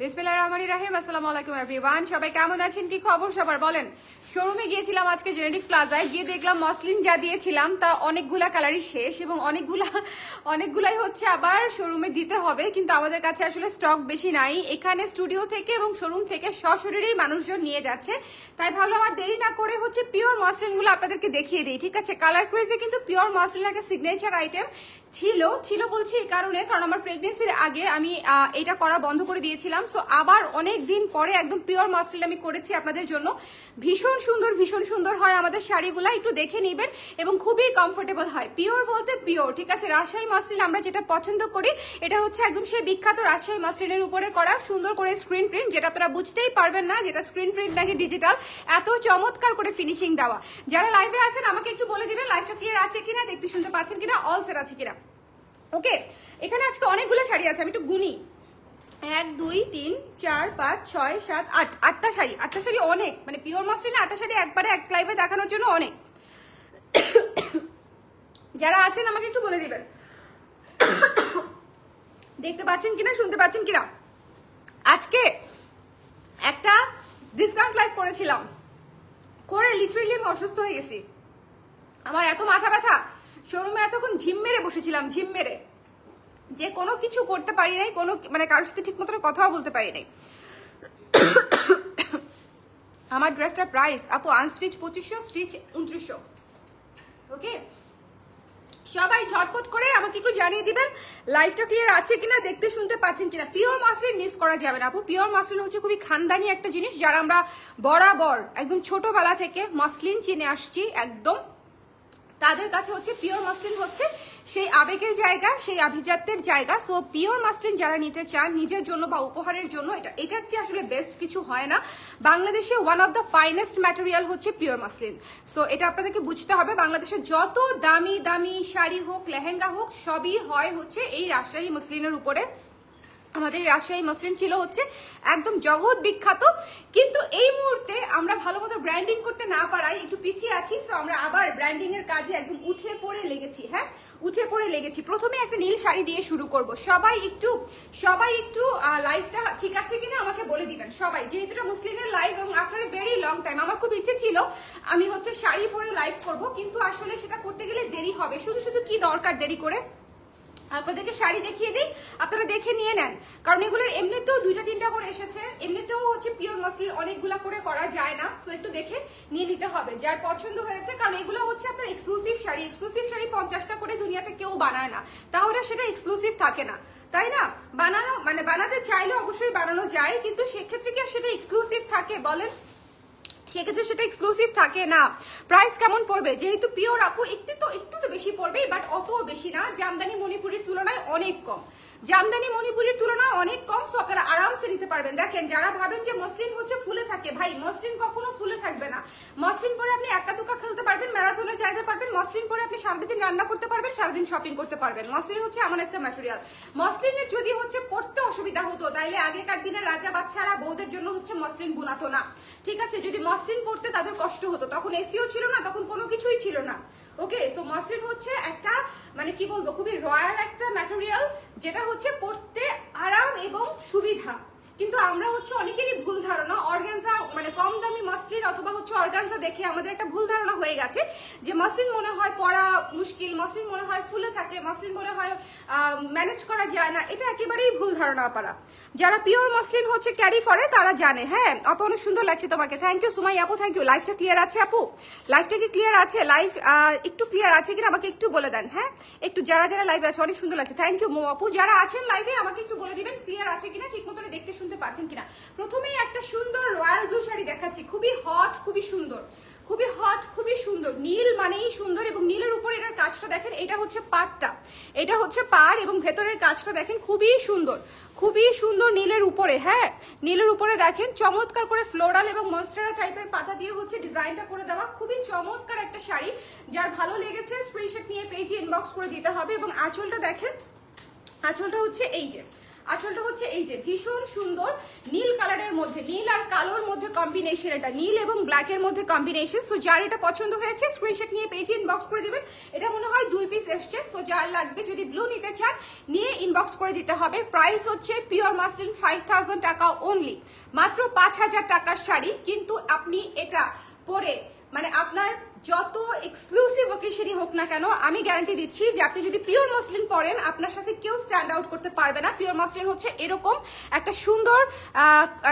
বিসমিল্লাহির রহমানির রহিম। আসসালামু আলাইকুম এভরিওয়ান, সবাই কেমন আছেন, কি খবর সবার বলেন। শোরুমে গিয়েছিলাম আজকে জেনেটিক প্লাজায়, গিয়ে দেখলাম মসলিন যা দিয়েছিলাম তা অনেকগুলা কালারই শেষ এবং অনেকগুলাই হচ্ছে আবার শোরুমে দিতে হবে, কিন্তু আমাদের কাছে আসলে স্টক বেশি নাই। এখানে স্টুডিও থেকে এবং শোরুম থেকে সশরীরেই মানুষজন নিয়ে যাচ্ছে, তাই ভাবলাম আর দেরি না করে হচ্ছে পিওর মসলিনগুলো আপনাদেরকে দেখিয়ে দিই। ঠিক আছে, কালার ক্রেজে কিন্তু পিওর মসলিন একটা সিগনেচার আইটেম ছিল বলছি এই কারণে, কারণ আমার প্রেগনেন্সির আগে আমি এটা করা বন্ধ করে দিয়েছিলাম। সো আবার অনেক দিন পরে একদম পিওর মসলিন আমি করেছি আপনাদের জন্য। ভীষণ সুন্দর হয় আমাদের শাড়িগুলা, একটু দেখে নেবেন এবং খুবই কমফোর্টেবল হয়। পিওর বলতে পিওর, ঠিক আছে। রাজশাহী মসলিন আমরা যেটা পছন্দ করি এটা হচ্ছে একদম সেই বিখ্যাত রাজশাহী মসলিনের উপরে করা সুন্দর করে স্ক্রিন প্রিন্ট, যেটা আপনারা বুঝতেই পারবেন না যেটা স্ক্রিন প্রিন্ট নাকি ডিজিটাল, এত চমৎকার করে ফিনিশিং দেওয়া। যারা লাইভে আছেন আমাকে একটু বলে দিবেন লাইভটা ক্লিয়ার আছে কিনা, দেখতে শুনতে পাচ্ছেন কিনা, অল সেট আছে কিনা। ওকে, এখানে আজকে অনেকগুলো শাড়ি আছে, আমি একটু গুনি। 1 2 3 4 5 6 7 8 আটটা শাড়ি অনেক, মানে পিওর মসলিনে 8টা শাড়ি একবারে এক লাইভে দেখানোর জন্য অনেক। যারা আছেন আমাকে একটু বলে দিবেন দেখতে পাচ্ছেন কিনা, শুনতে পাচ্ছেন কিনা। আজকে একটা ডিসকাউন্ট লাইভ করেছিলাম, করে লিটারেলি আমি অসুস্থ হয়ে গেছি। আমার এত মাথা ব্যথা, শোরুমে এতক্ষণ ঝিম মেরে বসেছিলাম, ঝিম মেরে, যে কোনো কিছু করতে পারি নাই, কোনো মানে কারোর সাথে ঠিক মতো কথাও বলতে পারি নাই। আমার ড্রেসটার প্রাইস আপু আনস্টিচ 2500, স্টিচ 2900। ওকে, সবাই ঝটপট করে আমাকে একটু জানিয়ে দিবেন লাইভটা ক্লিয়ার আছে কিনা, দেখতে শুনতে পাচ্ছেন কিনা। পিওর মসলিন মিস করা যাবে না আপু। পিওর মসলিন হচ্ছে খুবই খানদানি একটা জিনিস, যারা আমরা বরাবর একদম ছোটবেলা থেকে মসলিন চিনে আসছি একদম, তাদের কাছে হচ্ছে পিওর মসলিন হচ্ছে সেই আবেগের জায়গা, সেই আভিজাত্যের জায়গা। সো পিওর মসলিন যারা নিতে চান নিজের জন্য বা উপহারের জন্য, এটার চেয়ে আসলে বেস্ট কিছু হয় না। বাংলাদেশে one of the finest material হচ্ছে পিওর মসলিন। সো এটা আপনাদেরকে বুঝতে হবে। বাংলাদেশে যত দামি দামি শাড়ি হোক, লেহেঙ্গা হোক, সবই হয় হচ্ছে এই রাজশাহী মসলিনের উপরে। আমাদের রাজশাহী মসলিন ছিল হচ্ছে একদম জগৎ বিখ্যাত, কিন্তু এই মুহূর্তে আমরা ভালো মতো ব্র্যান্ডিং করতে না পারায় একটু পিছিয়ে আছি। সো আমরা আবার ব্র্যান্ডিং এর কাজে একদম উঠে পড়ে লেগেছি। হ্যাঁ, উঠে পড়ে লেগেছি। প্রথমে একটা নীল শাড়ি দিয়ে শুরু করব। সবাই একটু লাইভটা ঠিক আছে কিনা আমাকে বলে দিবেন সবাই, যেহেতু এটা মুসলিমের লাইভ এবং after a very long time. আমার খুব ইচ্ছে ছিল আমি হচ্ছে শাড়ি পরে লাইভ করব, কিন্তু আসলে সেটা করতে গেলে দেরি হবে। শুধু কি দরকার দেরি করে, আপনাদেরকে শাড়ি দেখিয়ে দিই, আপনারা দেখে নিয়ে নেন, কারণ এগুলোর এমনিতেও 2টা 3টা করে এসেছে। এমনিতেও হচ্ছে পিওর মসলিন অনেকগুলা করে করা যায় না, সো একটু দেখে নিয়ে নিতে হবে যার পছন্দ হয়েছে, কারণ এগুলো হচ্ছে আপনার এক্সক্লুসিভ শাড়ি। এক্সক্লুসিভ শাড়ি 50টা করে দুনিয়াতে কেউ বানায় না, তাহলে সেটা এক্সক্লুসিভ থাকে না, তাই না। বানানো মানে বানাতে চাইলে অবশ্যই বানানো যায়, কিন্তু সেক্ষেত্রে কি সেটা এক্সক্লুসিভ থাকে বলেন, সেক্ষেত্রে সেটা এক্সক্লুসিভ থাকে না। প্রাইস কেমন পড়বে, যেহেতু পিওর আপু একটু তো বেশি পড়বে, বাট অত বেশি না। জামদানি মণিপুরের তুলনায় অনেক কম, জামদানি মণিপুরের তুলনায় অনেক কম। সো আপনারা আরামসে নিতে পারবেন। দেখেন, যারা ভাবেন যে মসলিন হচ্ছে ফুলে থাকে, ভাই মসলিন কখনো ফুলে থাকবে না। মসলিন পরে আপনি একা দুকা খেলতে পারবেন, ম্যারাথনে যাইতে পারবেন। মসলিন পরে আপনি সারাদিন রান্না করতে পারবেন, সারাদিন শপিং করতে পারবেন। মসলিন হচ্ছে এমন একটা ম্যাটেরিয়াল। মসলিনের যদি হচ্ছে পড়তে অসুবিধা হতো, তাইলে আগেকার দিনের রাজা বাদশারা বউদের জন্য হচ্ছে মসলিন বুনাতো না, ঠিক আছে। যদি মসলিন পড়তে তাদের কষ্ট হতো, তখন এসিও ছিল না, তখন কোনো কিছুই ছিল না। ওকে, সো মসলিন হচ্ছে একটা মানে কি বলবো, খুবই রয়্যাল একটা ম্যাটেরিয়াল, যেটা হচ্ছে পড়তে আরাম এবং সুবিধা। কিন্তু আমরা হচ্ছে অনেকেরই ভুল ধারণা, অর্গানজা মানে কম দামি মসলিন অথবা হচ্ছে অর্গানজা দেখে আমাদের একটা ভুল ধারণা হয়ে গেছে যে মসলিন মনে হয় পরা মুশকিল, মসলিন মনে হয় ফুলে থাকে, মসলিন মনে হয় ম্যানেজ করা যায় না। এটা একেবারেই ভুল ধারণা পারা। যারা পিওর মসলিন হচ্ছে ক্যারি করে তারা জানে। হ্যাঁ আপু, অনেক সুন্দর লাগছে তোমাকে, থ্যাংক ইউ সুমাই আপু, থ্যাংক ইউ। লাইভটা ক্লিয়ার আছে আপু, লাইভটা কি ক্লিয়ার আছে? লাইভ একটু ক্লিয়ার আছে কিনা আমাকে একটু বলে দেন। হ্যাঁ, একটু যারা লাইভে আছে, অনেক সুন্দর লাগছে, থ্যাংক ইউ মো আপু। যারা আছেন লাইভে আমাকে একটু বলে দিবেন ক্লিয়ার আছে কিনা, ঠিক মতো দেখতে শুনতে পাচ্ছেন কিনা। প্রথমেই একটা সুন্দর রয়্যাল ব্লু শাড়ি দেখাচ্ছি, খুবই হট, খুবই সুন্দর, খুবই হট, খুবই সুন্দর। নীল মানেই সুন্দর, এবং নীলের উপর এটার কাজটা দেখেন, এটা হচ্ছে পাড়টা, এটা হচ্ছে পাড়, এবং ভেতরের কাজটা দেখেন খুবই সুন্দর, খুবই সুন্দর নীলের উপরে। হ্যাঁ, নীলের উপরে দেখেন চমৎকার করে ফ্লোরাল এবং মনস্টেরা টাইপের পাতা দিয়ে হচ্ছে ডিজাইনটা করে দেওয়া। খুবই চমৎকার একটা শাড়ি, যার ভালো লেগেছে স্ক্রিনশট নিয়ে পেজে ইনবক্স করে দিতে হবে। এবং আঁচলটা দেখেন, আঁচলটা হচ্ছে এই যে আঁচলটা হচ্ছে এই যে ভীষণ সুন্দর নীল কালারের মধ্যে, নীল আর কালোর মধ্যে কম্বিনেশন, এটা নীল এবং ব্ল্যাকের মধ্যে কম্বিনেশন। সো যার এটা পছন্দ হয়েছে স্ক্রিনশট নিয়ে পেজে ইনবক্স করে দিবেন। এটা মনে হয় 2 পিস এসছে। সো যার লাগবে যদি ব্লু নিতে চান নিয়ে ইনবক্স করে দিতে হবে। প্রাইস হচ্ছে পিওর মাসলিন 5000 টাকা অনলি, মাত্র 5000 টাকার শাড়ি। কিন্তু আপনি এটা পরে মানে আপনার যত এক্সক্লুসিভ ওকেশনই হোক না কেন, আমি গ্যারান্টি দিচ্ছি যে আপনি যদি পিওর মসলিন পরেন আপনার সাথে কেউ স্ট্যান্ড আউট করতে পারবে না। পিওর মসলিন হচ্ছে এরকম একটা সুন্দর,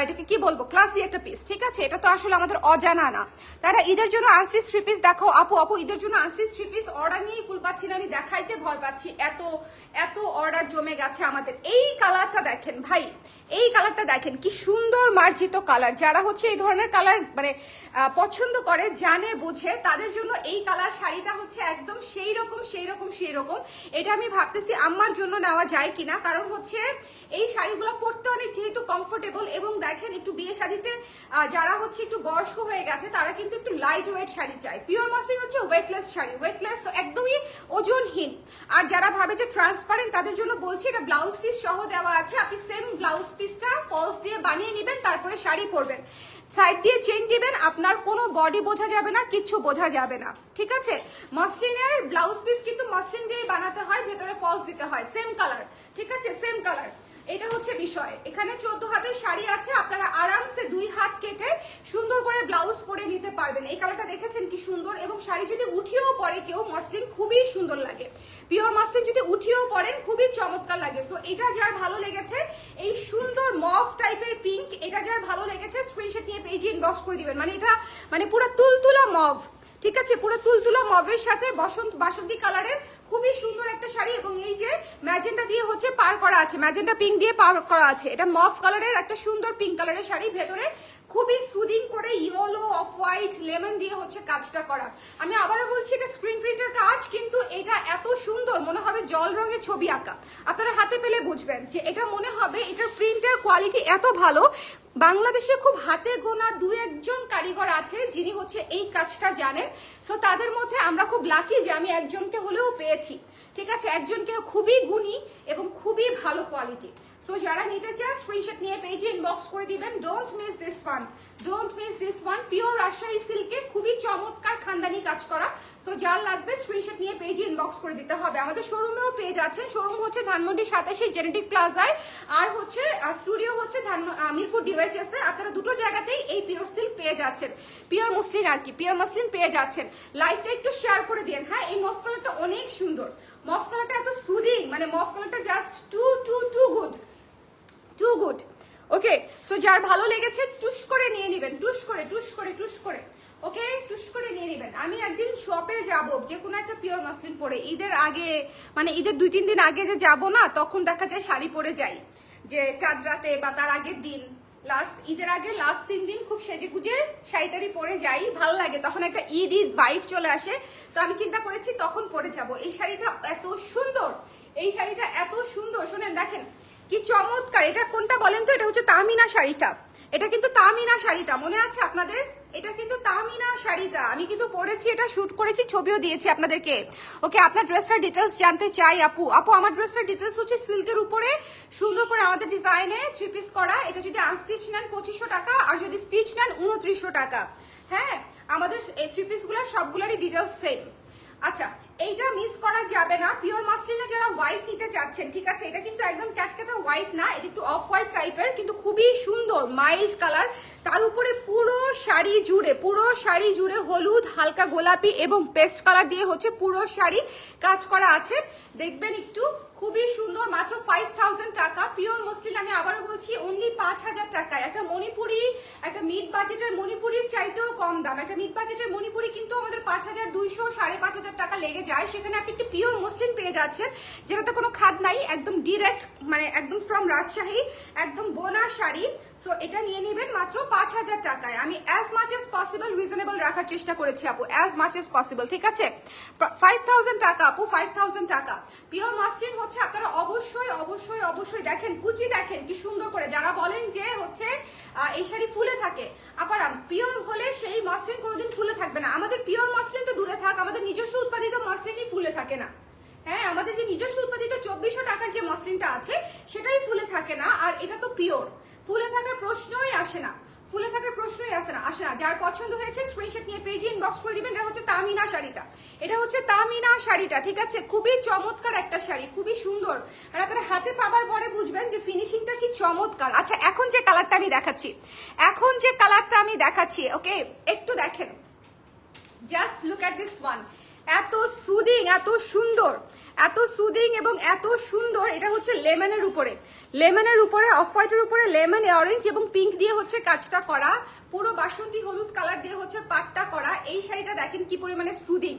এটাকে কি বলবো, ক্লাসি একটা পিস, ঠিক আছে? এটা তো আসলে আমাদের অজানা না। তারা ঈদের জন্য আনস্টিচ 3 পিস দেখো আপু। আপু ঈদের জন্য আনস্টিচ 3 পিস অর্ডার নিয়েই কুল পাচ্ছি না, আমি দেখাইতে ভয় পাচ্ছি, এত এত অর্ডার জমে গেছে আমাদের। এই কালারটা দেখেন ভাই, এই কালারটা দেখেন কি সুন্দর মার্জিত কালার। যারা হচ্ছে এই ধরনের কালার মানে পছন্দ করে, জানে বোঝে, তাদের জন্য এই কালার শাড়িটা হচ্ছে একদম সেই রকম সেই রকম সেই রকম। এটা আমি ভাবতেছি আম্মার জন্য নেওয়া যায় কিনা, কারণ হচ্ছে এই শাড়িগুলো পরতে অনেক যেহেতু কমফোর্টেবল। এবং দেখেন একটু বিয়ে শাড়িতে যারা হচ্ছে একটু বয়স্ক হয়ে গেছে তারা কিন্তু একটু লাইট ওয়েট শাড়ি চায়। পিওর মাসলিন হচ্ছে ওয়েটলেস শাড়ি, ওয়েটলেস একদমই ওজনহীন। আর যারা ভাবে যে ট্রান্সপারেন্ট তাদের জন্য বলছি এটা ব্লাউজ পিস সহ দেওয়া আছে। আপনি সেম ব্লাউজ পিসটা ফলস দিয়ে বানিয়ে নেবেন, তারপরে শাড়ি পরবেন, সাইড দিয়ে চেইন দিবেন, আপনার কোনো বডি বোঝা যাবে না, কিচ্ছু বোঝা যাবে না, ঠিক আছে? মসলিনের ব্লাউজ পিস কিন্তু মসলিন দিয়ে বানাতে হয়, ভেতরে ফলস দিতে হয়, সেম কালার, ঠিক আছে? সেম কালার, এটা হচ্ছে বিষয়। এখানে 14 হাতের শাড়ি আছে, আপনারা আরামসে 2 হাত কেটে সুন্দর করে ব্লাউজ করে নিতে পারবেন। এই কালারটা দেখেছেন কি সুন্দর, এবং শাড়ি যদি উঠিয়েও পরে কেউ মসলিন খুবই সুন্দর লাগে। পিওর মসলিন যদি উঠিয়েও পরেন খুবই চমৎকার লাগে। সো এটা যার ভালো লেগেছে, এই সুন্দর মফ টাইপের পিঙ্ক, এটা যার ভালো লেগেছে স্ক্রিনশট নিয়ে পেজে ইনবক্স করে দিবেন। মানে এটা মানে পুরো তুলতুলা মভ, ঠিক আছে? পুরো তুলতুলা মভের সাথে বাসন্তী কালারের খুবই সুন্দর একটা শাড়ি। এবং এই যে ম্যাজেন্টা দিয়ে হচ্ছে পার করা আছে, ম্যাজেন্টা পিঙ্ক দিয়ে পার করা আছে। এটা মফ কালারের একটা সুন্দর পিঙ্ক কালারের শাড়ি, ভেতরে খুবই সুদিং করে ইয়েলো অফ হোয়াইট লেমন দিয়ে হচ্ছে কাজটা করা। আমি আবারও বলছি এটা স্ক্রিন প্রিন্টের কাজ, কিন্তু এটা এত সুন্দর মনে হবে জল রঙের ছবি আঁকা। আপনারা হাতে পেলে বুঝবেন যে এটা মনে হবে এটার প্রিন্টের কোয়ালিটি এত ভালো। বাংলাদেশে খুব হাতে গোনা 2-1 জন কারিগর আছে যিনি হচ্ছে এই কাজটা জানেন। সো তাদের মধ্যে আমরা খুব লাকি যে আমি একজনকে হলেও পেয়েছি, ঠিক আছে? একজনকে খুবই গুণী এবং খুবই ভালো কোয়ালিটি। সো যারা নিতে চান স্ক্রিনশট নিয়ে পেজে ইনবক্স করে দিবেন। Don't miss this one, don't miss this one. Pure Rajshahi সিল্কে খুবই চমৎকার খানদানি কাজ করা। সো যার লাগবে স্ক্রিনশট নিয়ে পেজে ইনবক্স করে দিতে হবে। আমাদের শোরুমেও পেয়ে যাচ্ছেন, শোরুম হচ্ছে ধানমন্ডি 87 জেনেটিক প্লাজায়, আর হচ্ছে স্টুডিও হচ্ছে মিরপুর ডিভাইসেস এ। আপনারা দুটো জায়গাতেই এই পিওর সিল্ক পেয়ে যাচ্ছেন, পিওর মসলিন আর কি, পিওর মসলিন পেয়ে যাচ্ছেন। লাইভটা একটু শেয়ার করে দিন। হ্যাঁ, এই মফ কালারটা অনেক সুন্দর, মফ কালারটা এত সুদিং, মানে মফ কালারটা just two good, two good. ওকে, সো যার ভালো লেগেছে টুস করে নিয়ে নেবেন, টুস করে টুস করে টুস করে, ওকে, টুস করে নিয়ে নেবেন। আমি একদিন শপে যাব যে কোনো একটা পিওর মাসলিন পরে, ঈদের আগে মানে ঈদের 2-3 দিন আগে যে যাব না, তখন দেখা যায় শাড়ি পরে যাই, যে চাঁদ রাতে বা তার আগের দিন, লাস্ট ঈদের আগে লাস্ট 3 দিন খুব সেজে গুজে শাড়িটারি পরে যাই, ভালো লাগে, তখন একটা ঈদ ভাইব চলে আসে। তো আমি চিন্তা করেছি তখন পরে যাব। এই শাড়িটা এত সুন্দর, এই শাড়িটা এত সুন্দর, শুনেন দেখেন কি চমৎকার। এটা কোনটা বলেন তো? এটা হচ্ছে তাহমিনা শাড়িটা, এটা কিন্তু তাহমিনা শাড়িটা মনে আছে আপনাদের? এটা কিন্তু তাহমিনা শাড়িটা আমি কিন্তু পরেছি, এটা শুট করেছি, ছবিও দিয়েছি আপনাদেরকে। ওকে, আপনার ড্রেসটার ডিটেলস জানতে চাই আপু। আপু আমার ড্রেসটার ডিটেলস হচ্ছে সিল্কের উপরে সুন্দর করে আমাদের ডিজাইনে 3 পিস করা। এটা যদি আনস্টিচ নেন 2500 টাকা, আর যদি স্টিচ নেন 2900 টাকা। হ্যাঁ, আমাদের এই 3 পিস গুলার সবগুলারই ডিটেলস সেম। আচ্ছা, এইটা মিস করা যাবে না। পিওর মাসলিনে যারা হোয়াইট নিতে চাচ্ছেন, ঠিক আছে, এটা কিন্তু একদম ক্যাটকেটা হোয়াইট না, এটা একটু অফ হোয়াইট টাইপের, কিন্তু খুবই সুন্দর মাইল্ড কালার। তার উপরে পুরো শাড়ি জুড়ে হলুদ, হালকা গোলাপি এবং পেস্ট কালার দিয়ে হচ্ছে পুরো শাড়ি কাজ করা আছে। দেখবেন একটু, খুবই সুন্দর, মাত্র 5000 টাকা। পিওর মসলিন আমি আবারও বলছি অনলি 5000 টাকায়। একটা মণিপুরি, একটা মিড বাজেটের মণিপুরির চাইতেও কম দাম। একটা মিড বাজেটের মণিপুরি কিন্তু আমাদের 5200, 5500 টাকা লেগে যায়। সেখানে আপনি একটু পিওর মসলিন পেয়ে যাচ্ছেন, যেটাতে কোনো খাদ নাই, একদম ডিরেক্ট, মানে একদম ফ্রম রাজশাহী, একদম বোনা শাড়ি। সো এটা নিয়ে নেবেন মাত্র 5000 টাকায়। আমি as much as possible reasonable রাখার চেষ্টা করেছি আপু, অ্যাজ মাচ এজ পসিবল, ঠিক আছে? 5000 টাকা আপু, 5000 টাকা। পিওর মাসলিন হচ্ছে আপনারা অবশ্যই অবশ্যই অবশ্যই দেখেন, কুচি দেখেন কি সুন্দর করে। যারা বলেন যে হচ্ছে এই শাড়ি ফুলে থাকে, আপারা পিওর হলে সেই মাসলিন কোনোদিন ফুলে থাকবে না। আমাদের পিওর মাসলিন তো দূরে থাক, আমাদের নিজস্ব উৎপাদিত মাসলিনই ফুলে থাকে না। হ্যাঁ, আমাদের যে নিজস্ব উৎপাদিত 2400 টাকার যে মসলিনটা আছে সেটাই ফুলে থাকে পিওর, ফুলে থাকার প্রশ্নই আসে না, ফুলে থাকার প্রশ্নই আসে না। যার পছন্দ হয়েছে স্ক্রিনশট নিয়ে পেজে ইনবক্স করে দিবেন। এটা হচ্ছে তামিনা শাড়িটা, এটা হচ্ছে তামিনা শাড়িটা, ঠিক আছে? খুবই চমৎকার একটা শাড়ি, খুবই সুন্দর, আর আপনারা হাতে পাবার পরে বুঝবেন যে ফিনিশিংটা কি চমৎকার। আচ্ছা, এখন যে কালারটা আমি দেখাচ্ছি, ওকে, একটু দেখেন, just look at this one. এত সুদিং, এত সুন্দর, এত সুদিং এবং এত সুন্দর। এটা হচ্ছে লেমনের উপরে অফ হোয়াইটের উপরে লেমন, অরেঞ্জ এবং পিঙ্ক দিয়ে হচ্ছে কাজটা করা, পুরো বাসন্তী হলুদ কালার দিয়ে হচ্ছে পাটটা করা। এই শাড়িটা দেখেন কি পরিমাণে সুদিং,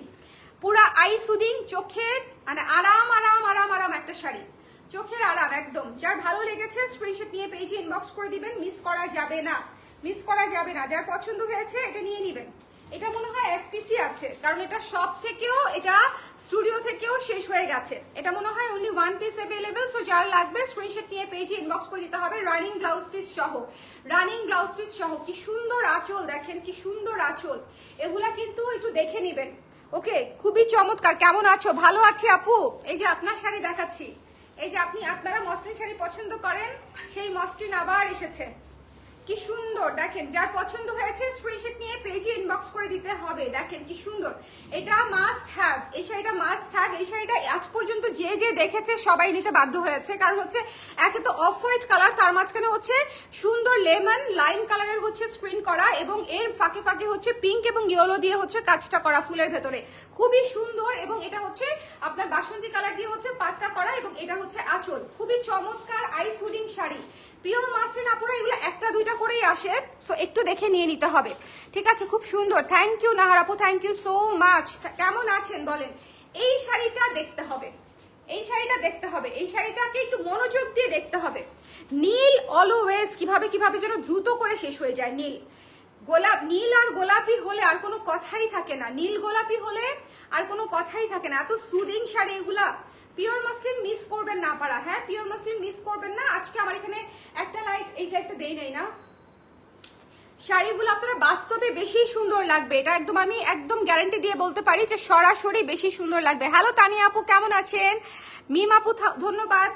পুরা আই সুদিং, চোখের মানে আরাম আরাম আরাম আরাম একটা শাড়ি, চোখের আরাম একদম। যার ভালো লেগেছে স্ক্রিনশট নিয়ে পেজে ইনবক্স করে দিবেন, মিস করা যাবে না, মিস করা যাবে না। যার পছন্দ হয়েছে এটা নিয়ে নিবেন। এটা মনে হয় এক পিসি আছে, কারণ এটা সব থেকেও, এটা স্টুডিও থেকেও শেষ হয়ে গেছে। এটা মনে হয় only one piece available. So যার লাগবে স্ক্রিনশট নিয়ে পেজে ইনবক্স করে দিতে হবে। রানিং ব্লাউজ পিস সহ, রানিং ব্লাউজ পিস সহ। কি সুন্দর আঁচল দেখেন, কি সুন্দর আঁচল। এগুলা কিন্তু একটু দেখে নিবেন, ওকে? খুবই চমৎকার। কেমন আছো? ভালো আছি আপু। এই যে আপনার শাড়ি দেখাচ্ছি, এই যে আপনারা মসলিন শাড়ি পছন্দ করেন, সেই মসলিন আবার এসেছে। কি সুন্দর দেখেন, যার পছন্দ হয়েছে স্ক্রিনশট নিয়ে পেজে ইনবক্স করে দিতে হবে। দেখেন কি সুন্দর, এটা মাস্ট হ্যাভ, এই শাড়িটা মাস্ট হ্যাভ। এই শাড়িটা আজ পর্যন্ত যে যে দেখেছে সবাই নিতে বাধ্য হয়েছে, কারণ হচ্ছে একে তো অফ হোয়াইট কালার, তার মাঝখানে হচ্ছে সুন্দর লেমন লাইম কালারের হচ্ছে স্ক্রিন করা, এবং এর ফাঁকে ফাঁকে হচ্ছে পিঙ্ক এবং ইয়েলো দিয়ে হচ্ছে কাজটা করা ফুলের ভেতরে, খুবই সুন্দর। এবং এটা হচ্ছে আপনার বাসন্তী কালার দিয়ে হচ্ছে পাটটা করা, এবং এটা হচ্ছে আঁচল। খুবই চমৎকার I soothing sari, pure muslin. আপুরা এগুলো একটা দুইটা করেই আসে, সো একটু দেখে নিয়ে নিতে হবে, ঠিক আছে? খুব সুন্দর, থ্যাংক ইউ নাহার আপু, থ্যাংক ইউ সো মাচ। কেমন আছেন বলেন? এই শাড়িটা দেখতে হবে, এই শাড়িটা দেখতে হবে, এই শাড়িটাকে একটু মনোযোগ দিয়ে দেখতে হবে। নীল অলওয়েজ কিভাবে কিভাবে যেন দ্রুত করে শেষ হয়ে যায়। নীল নীল আর গোলাপি হলে আর কোনো কথাই থাকে না, নীল গোলাপি হলে আর কোনো কথাই থাকে না। এত সুদিং শাড়ি এগুলা, পিওর মসলিন মিস করবেন না পারা, হ্যাঁ, পিওর মসলিন মিস করবেন না। আজকে আমার এখানে একটা লাইট, এই লাইটটা দেই নাই না, শাড়িগুলো আপনারা বাস্তবে বেশি সুন্দর লাগবে, এটা একদম আমি একদম গ্যারান্টি দিয়ে বলতে পারি যে সরাসরি বেশি সুন্দর লাগবে। হ্যালো তানিয়া আপু, কেমন আছেন? মিম আপু ধন্যবাদ,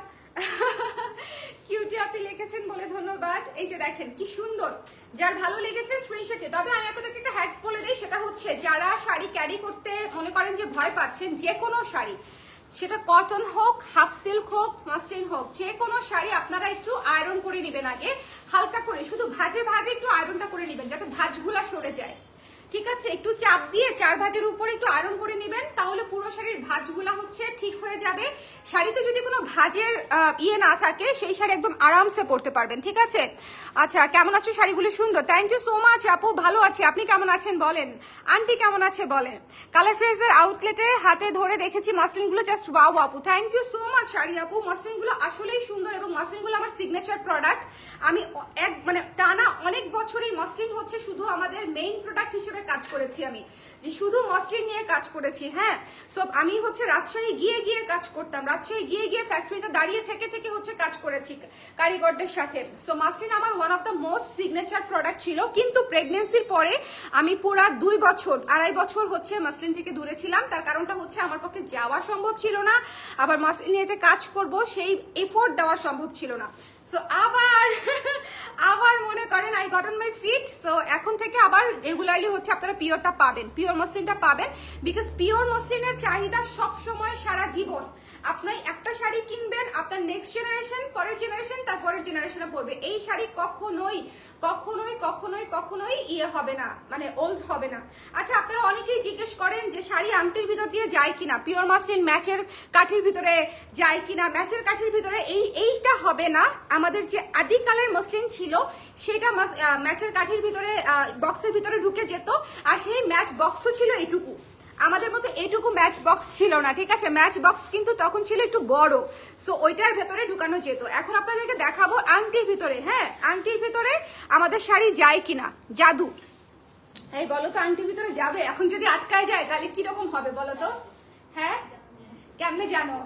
কিউটি আপি লিখেছেন বলে ধন্যবাদ। এই যে দেখেন কি সুন্দর, যার ভালো লেগেছে স্ক্রিনশটে। তবে আমি আপনাদেরকে একটা হ্যাকস বলে দিই, সেটা হচ্ছে যারা শাড়ি ক্যারি করতে মনে করেন যে ভয় পাচ্ছেন, যে কোনো শাড়ি, সেটা কটন হোক, হাফ সিল্ক হোক, মাসলিন হোক, যে কোনো শাড়ি আপনারা একটু আয়রন করে নেবেন আগে, হালকা করে, শুধু ভাজে ভাজে একটু আয়রনটা করে নেবেন যাতে ভাঁজগুলা সরে যায়, ঠিক আছে? একটু চাপ দিয়ে 4 ভাঁজের উপরে একটু আয়রন করে নেবেন, তাহলে পুরো শাড়ির ভাঁজগুলা হচ্ছে ঠিক হয়ে যাবে। শাড়িতে যদি কোনো ভাঁজের ইয়ে না থাকে, সেই শাড়ি একদম আরামসে পরতে পারবেন, ঠিক আছে? আচ্ছা, কেমন আছো? শাড়িগুলো সুন্দর, থ্যাংক ইউ সো মাচ আপু, ভালো আছি। আপনি কেমন আছেন বলেন? আন্টি কেমন আছে বলেন? কালার ক্রেজের আউটলেটে হাতে ধরে দেখেছি মাসলিনগুলো, জাস্ট ওয়াও আপু, thank you so much sari আপু। মাসলিনগুলো আসলেই সুন্দর, এবং মাসলিনগুলো আমার সিগনেচার প্রোডাক্ট। আমি মানে টানা অনেক বছরই মসলিন হচ্ছে শুধু আমাদের মেইন প্রোডাক্ট হিসেবে কাজ করেছি, আমি যে শুধু মসলিন নিয়ে কাজ করেছি, হ্যাঁ। সো আমি হচ্ছে রাজশাহী গিয়ে গিয়ে কাজ করতাম, রাজশাহী গিয়ে গিয়ে ফ্যাক্টরিতে দাঁড়িয়ে থেকে থেকে হচ্ছে কাজ করেছি কারিগরদের সাথে। সো মাসলিন আমার one of the most signature product ছিল, কিন্তু প্রেগনেন্সির পরে আমি পুরা 2 বছর 2.5 বছর হচ্ছে মাসলিন থেকে দূরে ছিলাম। তার কারণটা হচ্ছে আমার পক্ষে যাওয়া সম্ভব ছিল না, আবার মাসলিন নিয়ে যে কাজ করব সেই এফোর্ট দেওয়া সম্ভব ছিল না। সো আবার মনে করেন I got on my feet. So এখন থেকে আবার রেগুলারলি হচ্ছে আপনারা পিওরটা পাবেন, পিওর মসলিনটা পাবেন, বিকজ পিওর মসলিনের চাহিদা সব সময় সারা জীবন। আপনি একটা শাড়ি কিনবেন, আপনার নেক্সট জেনারেশন, পরের জেনারেশন, তার পরের জেনারেশনে পড়বে। এই শাড়ি কখনোই কখনোই কখনোই কখনোই ইয়ে হবে না, মানে ওল্ড হবে না। আচ্ছা, আপনারা অনেকেই জিজ্ঞেস করেন যে শাড়ি আংটির ভিতর দিয়ে যায় কিনা, পিওর মাসলিন ম্যাচের কাঠির ভিতরে যায় কিনা। ম্যাচের কাঠির ভিতরে এইটা হবে না। আমাদের যে আদিকালের মসলিন ছিল সেটা ম্যাচের কাঠির ভিতরে বক্সের ভিতরে ঢুকে যেত, আর সেই ম্যাচ বক্সও ছিল এইটুকু, আমাদের মতো এইটুকু ম্যাচ বক্স ছিল না, ঠিক আছে? ম্যাচ বক্স কিন্তু তখন ছিল একটু বড়, সো ওইটার ভেতরে ঢুকানো যেত। এখন আপনাদেরকে দেখাবো আংটির ভিতরে, হ্যাঁ, আংটির ভিতরে আমাদের শাড়ি যায় কিনা। জাদু, এই বলো তো, আংটির ভিতরে যাবে? এখন যদি আটকায় যায় তাহলে কিরকম হবে বলো তো? হ্যাঁ, কেমনে জানো?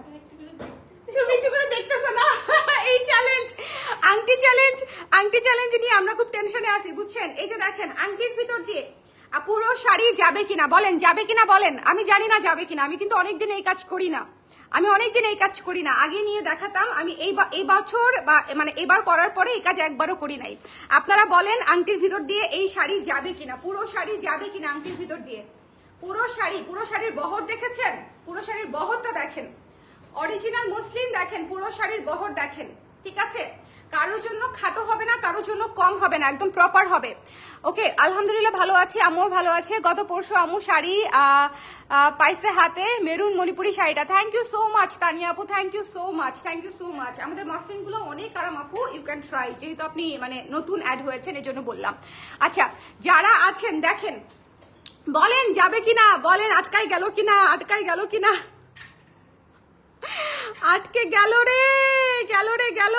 তুমি একটু করে দেখতেছো না? এই চ্যালেঞ্জ, আংটি চ্যালেঞ্জ নিয়ে আমরা খুব টেনশনে আছি, বুঝছেন? এই যে দেখেন, আংটির ভিতর দিয়ে পুরো শাড়ি যাবে কিনা বলেন, যাবে কিনা বলেন। আমি জানি না যাবে কিনা, আমি কিন্তু অনেকদিন এই কাজ করি না, আমি অনেকদিন এই কাজ করি না। আগে নিয়ে দেখাতাম, আমি এই বছর বা মানে এবার করার পরে এই কাজ একবারও করি নাই। আপনারা বলেন আংটির ভিতর দিয়ে এই শাড়ি যাবে কিনা, পুরো শাড়ি যাবে কিনা আংটির ভিতর দিয়ে। পুরো শাড়ির বহর দেখেছেন, পুরো শাড়ির বহরটা দেখেন, অরিজিনাল মসলিন দেখেন, পুরো শাড়ির বহর দেখেন, ঠিক আছে। কারোর জন্য খাটো হবে না, কারোর জন্য কম হবে না, একদম প্রপার হবে। ওকে, আলহামদুলিল্লাহ ভালো আছি, আম্মুও ভালো আছে। গত পরশু আম্মু শাড়ি পাইছে হাতে, মেরুন মণিপুরি শাড়িটা। Thank you so much Tania আপু, thank you so much, thank you so much. আমাদের মসলিনগুলো অনেক আরাম আপু, ইউ ক্যান ট্রাই, যেহেতু আপনি মানে নতুন অ্যাড হয়েছেন এই জন্য বললাম। আচ্ছা, যারা আছেন দেখেন, বলেন যাবে কিনা, বলেন আটকাই গেল কিনা, আটকাই গেল কিনা। আটকে গেল রে, গেল রে গেল।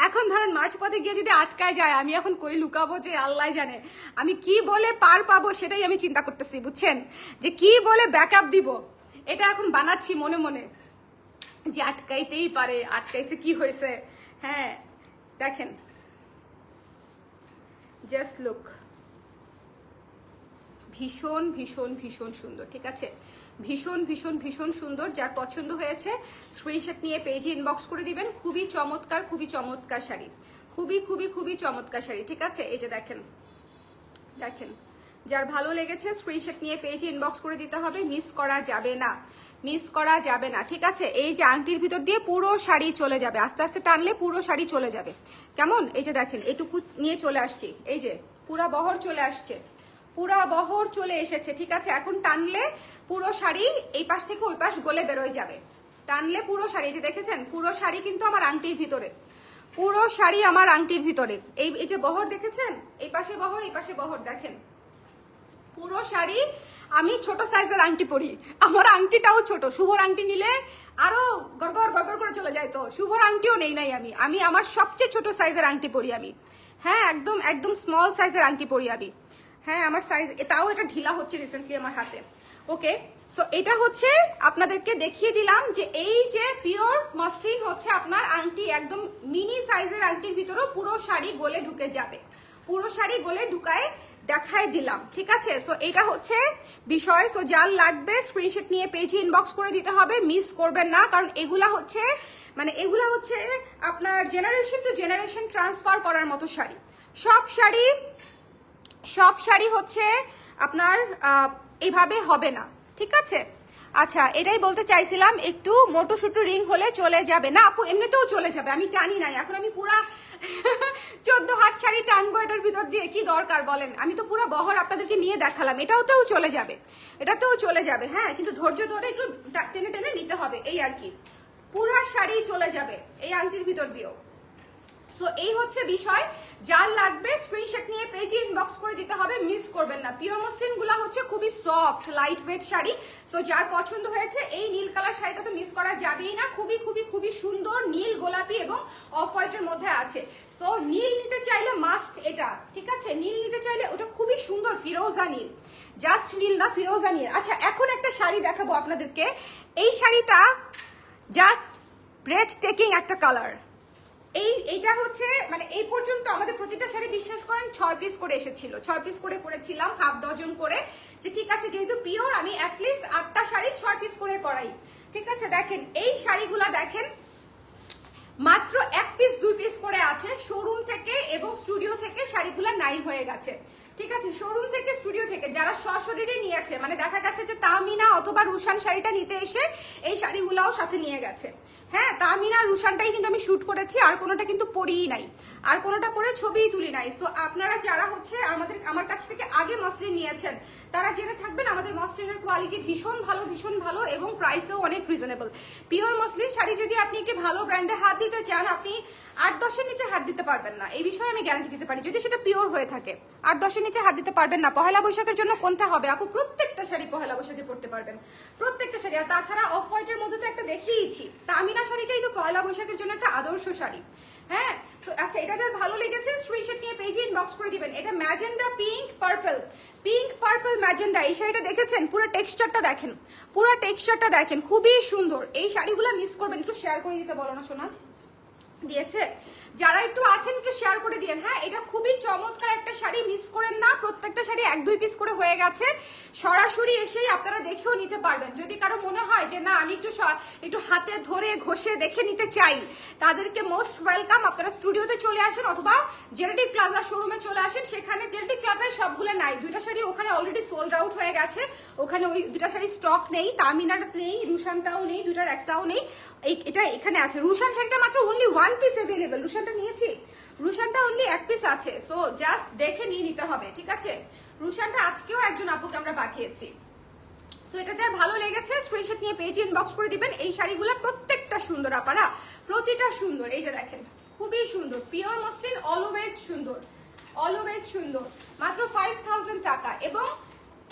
এখন ধরেন মাঝপথে গিয়ে যদি আটকায় যায়, আমি এখন কই লুকাবো যে আল্লাহ জানে। আমি কি বলে পার পাবো সেটাই আমি চিন্তা করতেছি, বুঝছেন, যে কি বলে ব্যাকআপ দিব, এটা এখন বানাচ্ছি মনে মনে, যে আটকাইতেই পারে, আটকাইছে কি হয়েছে। হ্যাঁ দেখেন, জাস্ট লুক, ভীষণ ভীষণ ভীষণ সুন্দর, ঠিক আছে, ভীষণ ভীষণ ভীষণ সুন্দর। যার পছন্দ হয়েছে স্ক্রিনশট নিয়ে পেজে ইনবক্স করে দিবেন। খুবই চমৎকার, খুবই চমৎকার শাড়ি, খুবই খুবই খুবই চমৎকার শাড়ি, ঠিক আছে। এই যে দেখেন, দেখেন, যার ভালো লেগেছে স্ক্রিনশট নিয়ে পেজে ইনবক্স করে দিতে হবে, মিস করা যাবে না, মিস করা যাবে না, ঠিক আছে। এই যে আংটির ভিতর দিয়ে পুরো শাড়ি চলে যাবে, আস্তে আস্তে টানলে পুরো শাড়ি চলে যাবে, কেমন। এই যে দেখেন, এটুকু নিয়ে চলে আসছি, এই যে পুরা বহর চলে আসছে, পুরা বহর চলে এসেছে, ঠিক আছে। এখন টানলে পুরো শাড়ি এই পাশ থেকে ওই পাশ গলে বেরোয় যাবে, টানলে পুরো শাড়ি, যে দেখেছেন পুরো শাড়ি কিন্তু আমার আংটির ভিতরে, পুরো শাড়ি আমার আংটির ভিতরে। এই যে বহর দেখেছেন, এই পাশে বহর, এই পাশে বহর, দেখেন পুরো শাড়ি। আমি ছোট সাইজের আংটি পরি, আমার আংটিটাও ছোট, শুভর আংটি নিলে আরো গড়গড় গড়গড় করে চলে যায়, তো শুভর আংটিও নেই নাই আমি আমার সবচেয়ে ছোট সাইজের আংটি পরি আমি। হ্যাঁ, একদম একদম স্মল সাইজের আংটি পরি আমি। হ্যাঁ, আমার সাইজ, তাও এটা ঢিলা হচ্ছে রিসেন্টলি আমার হাতে। ওকে, সো এটা হচ্ছে আপনাদেরকে দেখিয়ে দিলাম যে এই যে পিওর মসলিন হচ্ছে আপনার আংটি, একদম মিনি সাইজের আংটির ভিতরেও পুরো শাড়ি গলে ঢুকে যাবে, পুরো শাড়ি গলে ঢুকায় দেখাই দিলাম, ঠিক আছে। সো এটা হচ্ছে বিষয়। সো যার লাগবে স্ক্রিনশট নিয়ে পেজে ইনবক্স করে দিতে হবে, মিস করবেন না, কারণ এগুলা হচ্ছে মানে এগুলা হচ্ছে আপনার জেনারেশন টু জেনারেশন ট্রান্সফার করার মতো শাড়ি। সব শাড়ি হচ্ছে আপনার এইভাবে হবে না, ঠিক আছে। আচ্ছা, এটাই বলতে চাইছিলাম, একটু মোটো সুটো রিং হলে চলে যাবে না আপু, এমনিতেও চলে যাবে, আমি টানি নাই, এখন আমি পুরা 14 হাত শাড়ি টানবো এটার ভিতর দিয়ে, কি দরকার বলেন। আমি তো পুরো বহর আপনাদেরকে নিয়ে দেখালাম, এটাতেও চলে যাবে, এটাতেও চলে যাবে। হ্যাঁ, কিন্তু ধৈর্য ধরে একটু টেনে টেনে নিতে হবে, এই আর কি। পুরো শাড়ি চলে যাবে এই আংটির ভিতর দিয়েও। সো এই হচ্ছে বিষয়, যার লাগবে স্ক্রিনশট নিয়ে পেজে ইনবক্স করে দিতে হবে, মিস করবেন না। পিওর মসলিন গুলা হচ্ছে খুবই soft light weight sari. So যার পছন্দ হয়েছে এই নীল কালার শাড়িটা তো মিস করা যাবেই না, খুবই খুবই খুবই সুন্দর, নীল গোলাপি এবং অফ হোয়াইটের মধ্যে আছে। সো নীল নিতে চাইলে মাস্ট এটা, ঠিক আছে, নীল নিতে চাইলে ওটা খুবই সুন্দর, ফিরোজা নীল, জাস্ট নীল না, ফিরোজা নীল। আচ্ছা, এখন একটা শাড়ি দেখাবো আপনাদেরকে, এই শাড়িটা জাস্ট ব্রেথ টেকিং একটা কালার। এইটা হচ্ছে মানে এই পর্যন্ত আমাদের প্রতিটা শাড়ি বিশ্বাস করেন 6 পিস করে এসেছিল, 6 পিস করে করেছিলাম, হাফ ডজন করে, যে ঠিক আছে যেহেতু পিওর আমি অ্যাটলিস্ট 8টা শাড়ি 6 পিস করে করাই, ঠিক আছে। দেখেন এই শাড়িগুলা দেখেন, মাত্র 1 পিস 2 পিস করে আছে, শোরুম থেকে এবং স্টুডিও থেকে শাড়িগুলা নাই হয়ে গেছে, ঠিক আছে। শোরুম থেকে স্টুডিও থেকে যারা সশরীরে নিয়েছে, মানে দেখা গেছে যে তামিনা অথবা রুশান শাড়িটা নিতে এসে এই শাড়িগুলাও সাথে নিয়ে গেছে। হ্যাঁ, তামিনা রুশানটাই কিন্তু আমি শুট করেছি, আর কোনোটা কিন্তু পরিই নাই, আর কোনোটা পরে ছবিই তুলি নাই। তো আপনারা যারা হচ্ছে আমার কাছ থেকে আগে মসলিন নিয়েছেন তারা জেনে থাকবেন আমাদের মসলিনের কোয়ালিটি ভীষণ ভালো এবং প্রাইসও অনেক রিজনেবল। পিওর মসলিন শাড়ি যদি আপনি একটি ভালো ব্র্যান্ডে হাত দিতে চান, আপনি 8-10-এর নিচে হাত দিতে পারবেন না, এই বিষয়ে আমি গ্যারান্টি দিতে পারি, যদি সেটা পিওর হয়ে থাকে। 8-10-এর নিচে হাত দিতে পারবেন না। পহেলা বৈশাখের জন্য কোনটা হবে আপু? প্রত্যেকটা শাড়ি পহেলা বৈশাখে পড়তে পারবেন, প্রত্যেকটা শাড়ি। আর তাছাড়া অফ হোয়াইটের মধ্যে তো একটা দেখিয়েছি, তামিনা শাড়িটাই তো পহেলা বৈশাখের জন্য একটা আদর্শ শাড়ি। হ্যাঁ, আচ্ছা, এটা যার ভালো লেগেছে স্ক্রিনশট নিয়ে পেজে ইনবক্স করে দিবেন। এটা ম্যাজেন্ডা পিঙ্ক পার্পল ম্যাজেন্ডা, এই শাড়িটা দেখেছেন, পুরো টেক্সচারটা দেখেন, পুরো টেক্সচারটা দেখেন, খুবই সুন্দর। এই শাড়িগুলো মিস করবেন, একটু শেয়ার করে দিতে বলো না সোনাজ, দিয়েছে। যারা একটু আছেন একটু শেয়ার করে দিয়েন। হ্যাঁ, এটা খুবই চমৎকার একটা শাড়ি, মিস করেন না। প্রত্যেকটা শাড়ি 1-2 পিস করে হয়ে গেছে, সরাসরি এসেই আপনারা দেখেও নিতে পারবেন। যদি কারো মনে হয় যে না আমি একটু হাতে ধরে ঘষে দেখে নিতে চাই, তাদেরকে মোস্ট ওয়েলকাম। আপনারা স্টুডিওতে চলে আসেন অথবা জেনেটিক প্লাজা শোরুমে চলে আসেন। সেখানে জেনেটিক প্লাজায় সবগুলো নাই, 2টা শাড়ি ওখানে অলরেডি সোল্ড আউট হয়ে গেছে। ওখানে ওই 2টা শাড়ি স্টক নেই, তামিনাটা নেই, রুশানটাও নেই, 2টার একটাও নেই। এটা এখানে আছে। রুশান শাড়িটা মাত্র অনলি 1 পিস অ্যাভেলেবল। রুশানটা নিয়েছি, রুশানটা অনলি 1 পিস আছে। সো জাস্ট দেখে নিয়ে নিতে হবে, ঠিক আছে? রুশানটা আজকেও একজন আপুকে আমরা পাঠিয়েছি। সো এটা যার ভালো লেগেছে স্ক্রিনশট নিয়ে পেজে ইনবক্স করে দিবেন। এই শাড়িগুলো প্রত্যেকটা সুন্দর আপারা, প্রতিটা সুন্দর। এই যে দেখেন, খুবই সুন্দর, পিওর মসলিন, অলওয়েজ সুন্দর, অলওয়েজ সুন্দর। মাত্র 5000 টাকা এবং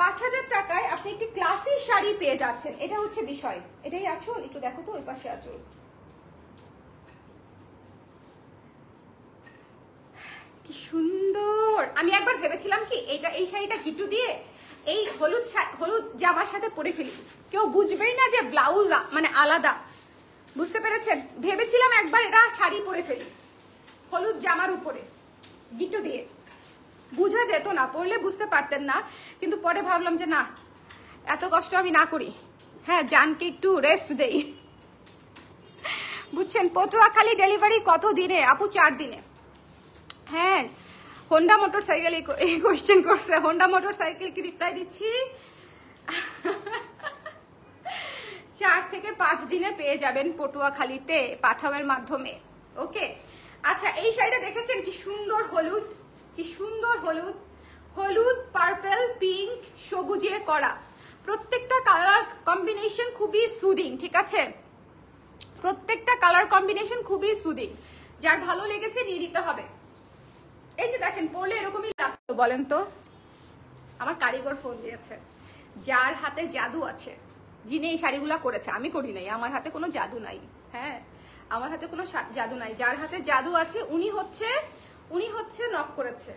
5000 টাকায় আপনি একটি ক্লাসি শাড়ি পেয়ে যাচ্ছেন। এটা হচ্ছে বিষয়। এটাই আঁচল, একটু দেখো তো ওই পাশে আঁচল। কি সুন্দর। আমি একবার ভেবেছিলাম কি এই শাড়িটা কিটু দিয়ে এই হলুদ জামার সাথে পরে ফেলি, কেউ বুঝবেই না যে ব্লাউজ মানে আলাদা, বুঝতে পেরেছেন? ভেবেছিলাম একবার এটা শাড়ি পরে ফেলি হলুদ জামার উপরে গিট্টু দিয়ে, বুঝা যেত না, পরলে বুঝতে পারতেন না। কিন্তু পরে ভাবলাম যে না, এত কষ্ট আমি না করি। হ্যাঁ, জানকে একটু রেস্ট দেই, বুঝছেন? পটুয়াখালী ডেলিভারি কত দিনে আপু? 4 দিনে। হ্যাঁ, হোন্ডা মোটরসাইকেল এই কোয়েশ্চেন করছে। হোন্ডা মোটরসাইকেল কি রিপ্লাই দিচ্ছি? 4 থেকে 5 দিনে পেয়ে যাবেন পটুয়াখালীতে পাঠাওয়ের মাধ্যমে। ওকে, আচ্ছা এই শাড়িটা দেখেছেন? কি সুন্দর হলুদ, কি সুন্দর হলুদ, হলুদ, পার্পল, পিঙ্ক, সবুজে করা। প্রত্যেকটা কালার কম্বিনেশন খুবই সুদিং, ঠিক আছে? প্রত্যেকটা কালার কম্বিনেশন খুবই সুদিং। যার ভালো লেগেছে নিয়ে নিতে হবে। এই যে দেখেন, পরলে এরকমই লাগতো। বলেন তো, আমার কারিগর ফোন দিয়েছে, যার হাতে জাদু আছে, যিনি এই শাড়িগুলা করেছে। আমি করি নাই, আমার হাতে কোনো জাদু নাই। হ্যাঁ, আমার হাতে কোনো জাদু নাই। যার হাতে জাদু আছে উনি হচ্ছে নক করেছে।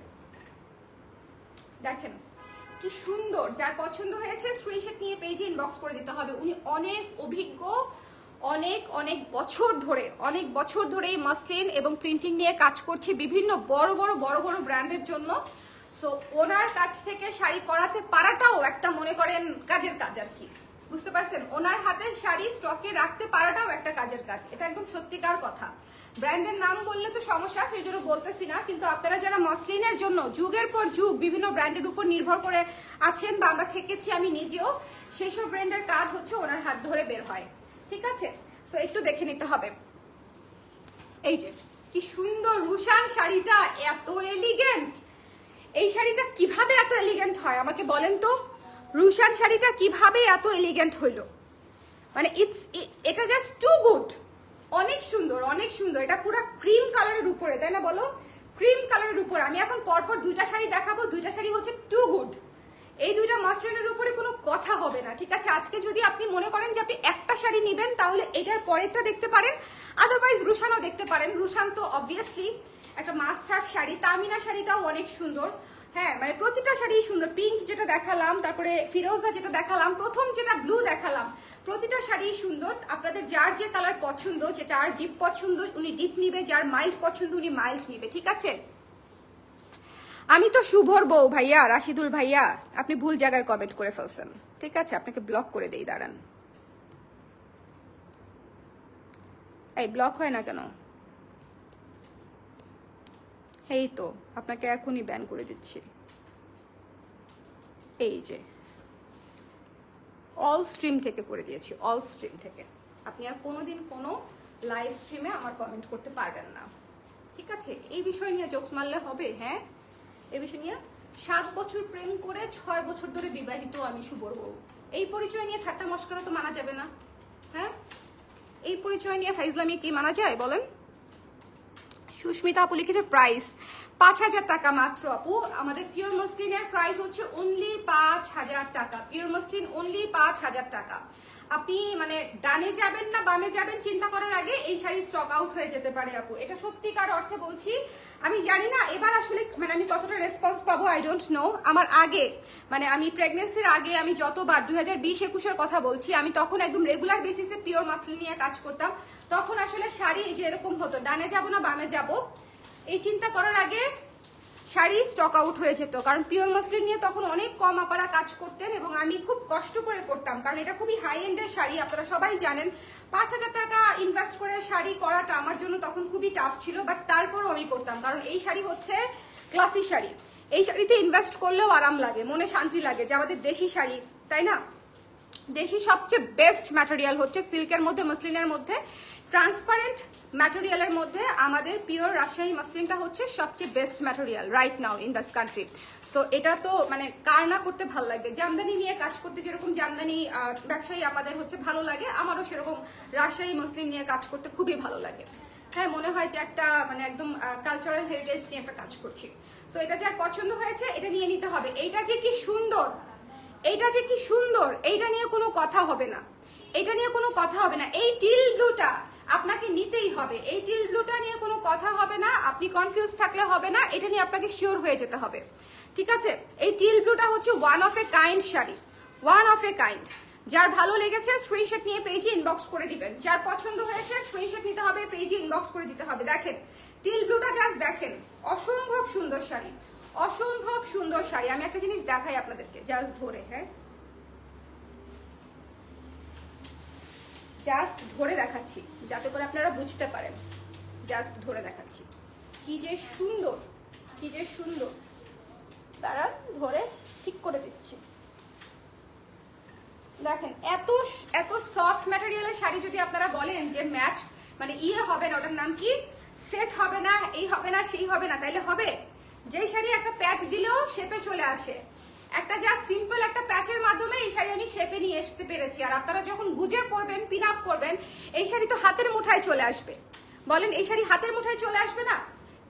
দেখেন কি সুন্দর। যার পছন্দ হয়েছে স্ক্রিনশট নিয়ে পেজে ইনবক্স করে দিতে হবে। উনি অনেক অভিজ্ঞ, অনেক বছর ধরে মাসলিন এবং প্রিন্টিং নিয়ে কাজ করছে বিভিন্ন বড় বড় ব্র্যান্ডের জন্য। সো ওনার কাছ থেকে শাড়ি করাতে পারাটাও একটা মনে করেন কাজের কাজ আর কি, বুঝতে পারছেন? ওনার হাতে শাড়ি স্টকে রাখতে পারাটাও একটা কাজের কাজ। এটা একদম সত্যিকার কথা। ব্র্যান্ডের নাম বললে তো সমস্যা, সেই জন্য বলতেছি না। কিন্তু আপনারা যারা মসলিনের জন্য যুগের পর যুগ বিভিন্ন ব্র্যান্ডের উপর নির্ভর করে আছেন বা আমরা থেকেছি, আমি নিজেও, সেই সব ব্র্যান্ডের কাজ হচ্ছে ওনার হাত ধরে বের হয়, ঠিক আছে? সো একটু দেখে নিতে হবে। এই যে কি সুন্দর রুশান শাড়িটা, এত এলিগেন্ট। এই শাড়িটা কিভাবে এত এলিগেন্ট হয় আমাকে বলেন তো? রুশান শাড়িটা কিভাবে এত এলিগেন্ট হইলো? মানে এটা জাস্ট টু গুড। অনেক সুন্দর, অনেক সুন্দর। এটা পুরো ক্রিম কালারের উপরে, তাই না বলো? ক্রিম কালারের উপরে। আমি এখন পরপর 2টা শাড়ি দেখাবো। 2টা শাড়ি হচ্ছে টু গুড। এই 2টা মাসলিনের উপরে কোনো কথা হবে না, ঠিক আছে? আজকে যদি আপনি মনে করেন যে আপনি একটা শাড়ি নেবেন, তাহলে এটার পরেরটা দেখতে পারেন, আদারওয়াইজ রুশানও দেখতে পারেন। রুশান তো অবভিয়াসলি একটা মাস্ট হ্যাভ শাড়ি। তামিনা শাড়িটাও অনেক সুন্দর। হ্যাঁ, মানে প্রতিটা শাড়ি সুন্দর। পিঙ্ক যেটা দেখালাম, তারপরে ফিরোজা যেটা দেখালাম, প্রথম যেটা ব্লু দেখালাম, প্রতিটা শাড়ি সুন্দর। আপনাদের যার যে কালার পছন্দ, যেটা আর ডিপ পছন্দ উনি ডিপ নিবে, যার মাইল্ড পছন্দ উনি মাইল্ড নিবে, ঠিক আছে? আমি তো শুভর বউ ভাইয়া, রাশিদুল ভাইয়া, আপনি ভুল জায়গায় কমেন্ট করে ফেলছেন, ঠিক আছে? আপনাকে ব্লক করে দেই, দাঁড়ান। এই ব্লক হয় না কেন? এই তো আপনাকে এখনই ব্যান করে দিচ্ছি। এই যে অল স্ট্রিম থেকে করে দিয়েছি, অল স্ট্রিম থেকে। আপনি আর কোনোদিন কোনো লাইভ স্ট্রিমে আমার কমেন্ট করতে পারবেন না, ঠিক আছে? এই বিষয় নিয়ে জোকস মারলে হবে? হ্যাঁ, এই বিষয় নিয়ে 7 বছর প্রেম করে 6 বছর ধরে বিবাহিত আমি শুভর বউ। এই পরিচয় নিয়ে ঠাট্টা মস্করা তো মানা যাবে না। হ্যাঁ, এই পরিচয় নিয়ে ফাইজলামি কি মানা যায় বলেন? সুস্মিতা আপু লিখেছে প্রাইস 5000 টাকা মাত্র। আপু আমাদের পিওর মসলিনের প্রাইস হচ্ছে অনলি 5000 টাকা। পিওর মসলিন অনলি 5000 টাকা। আপনি মানে ডানে যাবেন না বামে যাবেন চিন্তা করার আগে এই শাড়ি স্টক আউট হয়ে যেতে পারে আপু, এটা সত্যিকার অর্থে বলছি। আমি জানি না এবার আসলে মানে আমি কতটা রেসপন্স পাবো, আই ডোন্ট নো। আমার আগে মানে আমি প্রেগনেন্সির আগে আমি যতবার 2020-21-এর কথা বলছি, আমি তখন একদম রেগুলার বেসিসে পিওর মাসলিন নিয়ে কাজ করতাম। তখন আসলে শাড়ি যে এরকম হতো, ডানে যাবো না বামে যাবো এই চিন্তা করার আগে শাড়ি স্টক আউট হয়ে যেত, কারণ পিওর মাসলিন নিয়ে তখন অনেক কম আপারা কাজ করতেন এবং আমি খুব কষ্ট করে করতাম, কারণ এটা খুবই হাই এন্ডের শাড়ি, আপনারা সবাই জানেন। 5,000 টাকা ইনভেস্ট করে শাড়ি করাটা আমার জন্য তখন খুবই টাফ ছিল, বাট তারপরও আমি করতাম, কারণ এই শাড়ি হচ্ছে ক্লাসি শাড়ি। এই শাড়িতে ইনভেস্ট করলেও আরাম লাগে, মনে শান্তি লাগে, যে আমাদের দেশি শাড়ি, তাই না? দেশি সবচেয়ে বেস্ট ম্যাটেরিয়াল হচ্ছে সিল্কের মধ্যে, মসলিনের মধ্যে, ট্রান্সপারেন্ট ম্যাটেরিয়ালের মধ্যে আমাদের পিওর রাজশাহী মসলিনটা হচ্ছে সবচেয়ে best material right now in this country. So এটা তো মানে কার না করতে ভালো লাগবে, জামদানি নিয়ে কাজ করতে যেরকম জামদানি ব্যবসায়ী আমাদের হচ্ছে ভালো লাগে, আমারও সেরকম রাজশাহী মসলিন নিয়ে কাজ করতে খুবই ভালো লাগে। হ্যাঁ, মনে হয় যে একটা মানে একদম কালচারাল হেরিটেজ নিয়ে একটা কাজ করছি। সো এটা যার পছন্দ হয়েছে এটা নিয়ে নিতে হবে। এইটা যে কি সুন্দর, এইটা যে কি সুন্দর, এইটা নিয়ে কোনো কথা হবে না, এটা নিয়ে কোনো কথা হবে না। এই টিল ব্লুটা আপনাকে নিতেই হবে, এই টিল ব্লুটা নিয়ে কোনো কথা হবে না, আপনি কনফিউজ থাকলে হবে না, এটা নিয়ে আপনাকে শিওর হয়ে যেতে হবে, ঠিক আছে? এই টিল ব্লুটা হচ্ছে one of a kind sari, one of a kind. যার ভালো লেগেছে স্ক্রিনশট নিয়ে পেজে ইনবক্স করে দিবেন, যার পছন্দ হয়েছে স্ক্রিনশট নিতে হবে, পেজে ইনবক্স করে দিতে হবে। দেখেন টিল ব্লুটা জাস্ট দেখেন, অসম্ভব সুন্দর শাড়ি, অসম্ভব সুন্দর শাড়ি। আমি একটা জিনিস দেখাই আপনাদেরকে জাস্ট ধরে, হ্যাঁ জাস্ট ধরে দেখাচ্ছি যাতে করে আপনারা বুঝতে পারেন, জাস্ট ধরে দেখাচ্ছি কি যে সুন্দর, কি যে সুন্দর। তারা ধরে ঠিক করে দিচ্ছি, দেখেন এত এত সফট ম্যাটেরিয়ালের শাড়ি যদি আপনারা বলেন যে ম্যাচ মানে ইয়ে হবে না, ওটার নাম কি সেট হবে না, এই হবে না সেই হবে না, তাইলে হবে? যেই শাড়ি একটা প্যাচ দিলেও শেপে চলে আসে, একটা জাস্ট সিম্পল একটা প্যাচের মাধ্যমে এই শাড়ি আমি শেপে নিয়ে আসতে পেরেছি। আর আপনারা যখন গুজে পরবেন, পিন আপ করবেন, এই শাড়ি তো হাতের মুঠায় চলে আসবে। বলেন এই শাড়ি হাতের মুঠায় চলে আসবে না?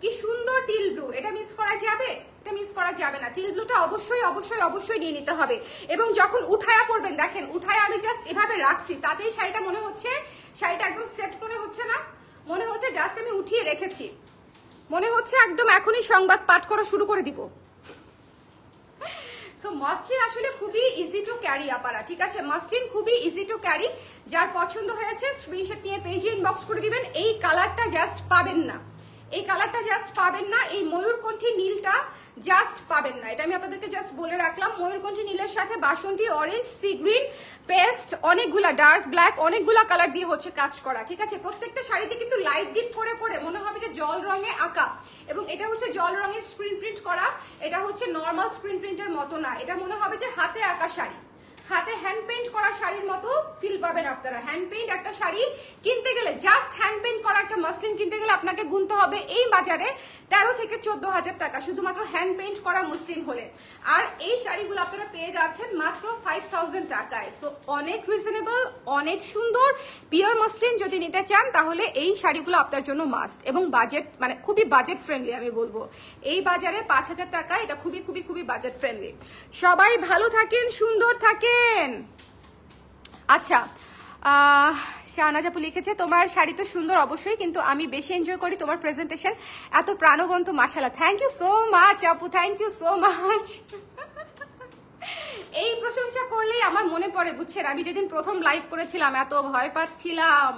কি সুন্দর টিল ব্লু, এটা মিস করা যাবে? এটা মিস করা যাবে না। টিল ব্লুটা অবশ্যই অবশ্যই অবশ্যই নিয়ে নিতে হবে। এবং যখন উঠায়া পরবেন, দেখেন উঠায়া আমি জাস্ট এভাবে রাখছি, তাতেই শাড়িটা মনে হচ্ছে, শাড়িটা একদম সেট মনে হচ্ছে না, মনে হচ্ছে জাস্ট আমি উঠিয়ে রেখেছি, মনে হচ্ছে একদম এখনই সংবাদ পাঠ করা শুরু করে দিব। সো মসলিন আসলে খুবই ইজি টু ক্যারি আপারা, ঠিক আছে? মসলিন খুবই ইজি টু ক্যারি। যার পছন্দ হয়েছে স্ক্রিনশট নিয়ে পেজে ইনবক্স করে দিবেন। এই কালারটা জাস্ট পাবেন না, এই কালারটা জাস্ট পাবেন না, এই ময়ূরকণ্ঠী নীলটা জাস্ট পাবেন না, এটা আমি আপনাদেরকে জাস্ট বলে রাখলাম। ময়ূরকণ্ঠী নীলের সাথে বাসন্তী অরেঞ্জ, সি গ্রিন, পেস্ট, অনেকগুলা ডার্ক ব্ল্যাক, অনেকগুলা কালার দিয়ে হচ্ছে কাজ করা, ঠিক আছে? প্রত্যেকটা শাড়িতে কিন্তু লাইট ডিপ করে করে মনে হবে যে জল রঙে আঁকা, এবং এটা হচ্ছে জল রঙের স্ক্রিন প্রিন্ট করা, এটা হচ্ছে নর্মাল স্ক্রিন প্রিন্টের মতো না, এটা মনে হবে যে হাতে আঁকা শাড়ি, হাতে হ্যান্ড পেইন্ট করা শাড়ির মতো ফিল পাবেন আপনারা। হ্যান্ড পেইন্ট একটা শাড়ি কিনতে গেলে, জাস্ট হ্যান্ড পেইন্ট করা একটা মসলিন কিনতে গেলে আপনাকে গুনতে হবে এই বাজারে 13 থেকে 14,000 টাকা শুধুমাত্র হ্যান্ড পেইন্ট করা মসলিন হলে। আর এই শাড়িগুলো আপনারা পেয়ে যাচ্ছেন মাত্র 5,000 টাকায়। সো অনেক রিজনেবল, অনেক সুন্দর পিওর মসলিন যদি নিতে চান তাহলে এই শাড়িগুলো আপনার জন্য মাস্ট, এবং বাজেট মানে খুবই বাজেট ফ্রেন্ডলি। আমি বলবো এই বাজারে 5,000 টাকা এটা খুবই খুবই খুবই বাজেট ফ্রেন্ডলি। সবাই ভালো থাকেন, সুন্দর থাকেন। আচ্ছা, শাহনাজ আপু লিখেছে তোমার শাড়ি তো সুন্দর অবশ্যই, কিন্তু আমি বেশি এনজয় করি তোমার প্রেজেন্টেশন, এত প্রাণবন্ত, মাশাআল্লাহ। থ্যাংক ইউ সো মাচ আপু, থ্যাংক ইউ সো মাচ। এই প্রশংসা করলেই আমার মনে পড়ে, বুঝছেন আমি যেদিন প্রথম লাইভ করেছিলাম এত ভয় পাচ্ছিলাম,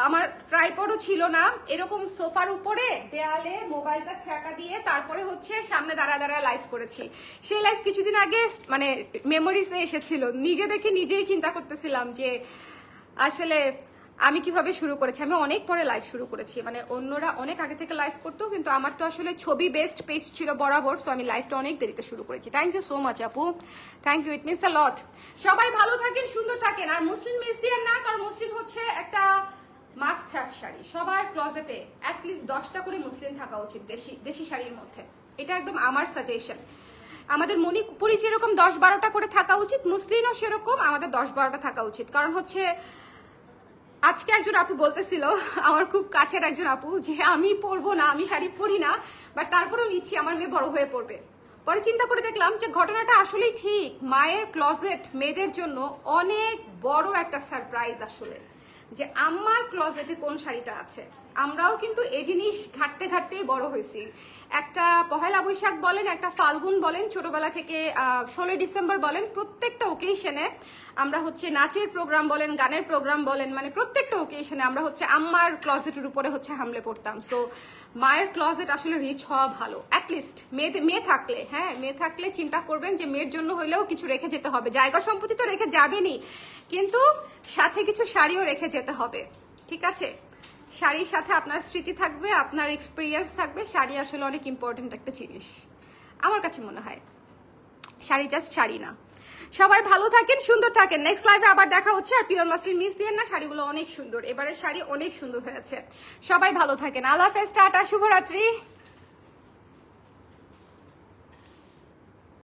আমার ট্রাইপডও ছিল না, এরকম সোফার উপরে দেয়ালে মোবাইলটা ঠেকা দিয়ে তারপরে হচ্ছে সামনে দাঁড়া দাঁড়া লাইভ করেছি। সেই লাইভ কিছুদিন আগে মানে মেমোরিজে এসেছিল, নিজে দেখে নিজেই চিন্তা করতেছিলাম যে আসলে আমি কিভাবে শুরু করেছি। আমি অনেক পরে লাইভ শুরু করেছি, মানে অন্যরা অনেক আগে থেকে লাইভ করতো, কিন্তু আমার তো আসলে ছবি বেস্ট পেজ ছিল বরাবর, সো আমি লাইভটা অনেক দেরিতে শুরু করেছি। থ্যাংক ইউ সো মাচ আপু, thank you, it means a lot. সবাই ভালো থাকেন, সুন্দর থাকেন, আর মুসলিম মিস দিয়ে না, কারণ মুসলিম হচ্ছে একটা মাস্ট হ্যাভ শাড়ি। সবার ক্লোজেটে অ্যাটলিস্ট 10টা করে মুসলিম থাকা উচিত দেশি দেশি শাড়ির মধ্যে, এটা একদম আমার সাজেশন। আমাদের মণিপুরি যেরকম 10-12টা করে থাকা উচিত, মুসলিমও সেরকম আমাদের 10-12টা থাকা উচিত। কারণ হচ্ছে আজকে একজন আপু বলতেছিল, আমার খুব কাছের একজন আপু, যে আমি পরবো না, আমি শাড়ি পরি না, বাট তারপরেও নিচ্ছি, আমার মেয়ে বড় হয়ে পড়বে, পরে চিন্তা করে দেখলাম যে ঘটনাটা আসলেই ঠিক। মায়ের ক্লজেট মেয়েদের জন্য অনেক বড় একটা সারপ্রাইজ আসলে, যে আম্মার ক্লজেটে কোন শাড়িটা আছে। আমরাও কিন্তু এই জিনিস ঘাটতে ঘাটতেই বড় হয়েছি। একটা পহেলা বৈশাখ বলেন, একটা ফাল্গুন বলেন, ছোটবেলা থেকে 16 ডিসেম্বর বলেন, প্রত্যেকটা ওকেশনে আমরা হচ্ছে নাচের প্রোগ্রাম বলেন, গানের প্রোগ্রাম বলেন, মানে প্রত্যেকটা ওকেশনে আমরা হচ্ছে আম্মার ক্লজেটের উপরে হচ্ছে হামলে পড়তাম। সো মায়ের ক্লজেট আসলে রিচ হওয়া ভালো, অ্যাটলিস্ট মেয়ে থাকলে। হ্যাঁ, মেয়ে থাকলে চিন্তা করবেন যে মেয়ের জন্য হইলেও কিছু রেখে যেতে হবে। জায়গা সম্পত্তি তো রেখে যাবেনই, কিন্তু সাথে কিছু শাড়িও রেখে যেতে হবে, ঠিক আছে? শাড়ির সাথে আপনার স্মৃতি থাকবে, আপনার এক্সপিরিয়েন্স থাকবে। শাড়ি আসলে অনেক ইম্পর্টেন্ট একটা জিনিস আমার কাছে মনে হয়। শাড়ি জাস্ট শাড়ি না। সবাই ভালো থাকেন, সুন্দর থাকেন। নেক্সট লাইভে আবার দেখা হচ্ছে। আর পিওর মাসলিন মিস দিয়েন না, শাড়িগুলো অনেক সুন্দর, এবারের শাড়ি অনেক সুন্দর হয়েছে। সবাই ভালো থাকেন, আল্লাহ হাফেজ, টাটা, শুভরাত্রি।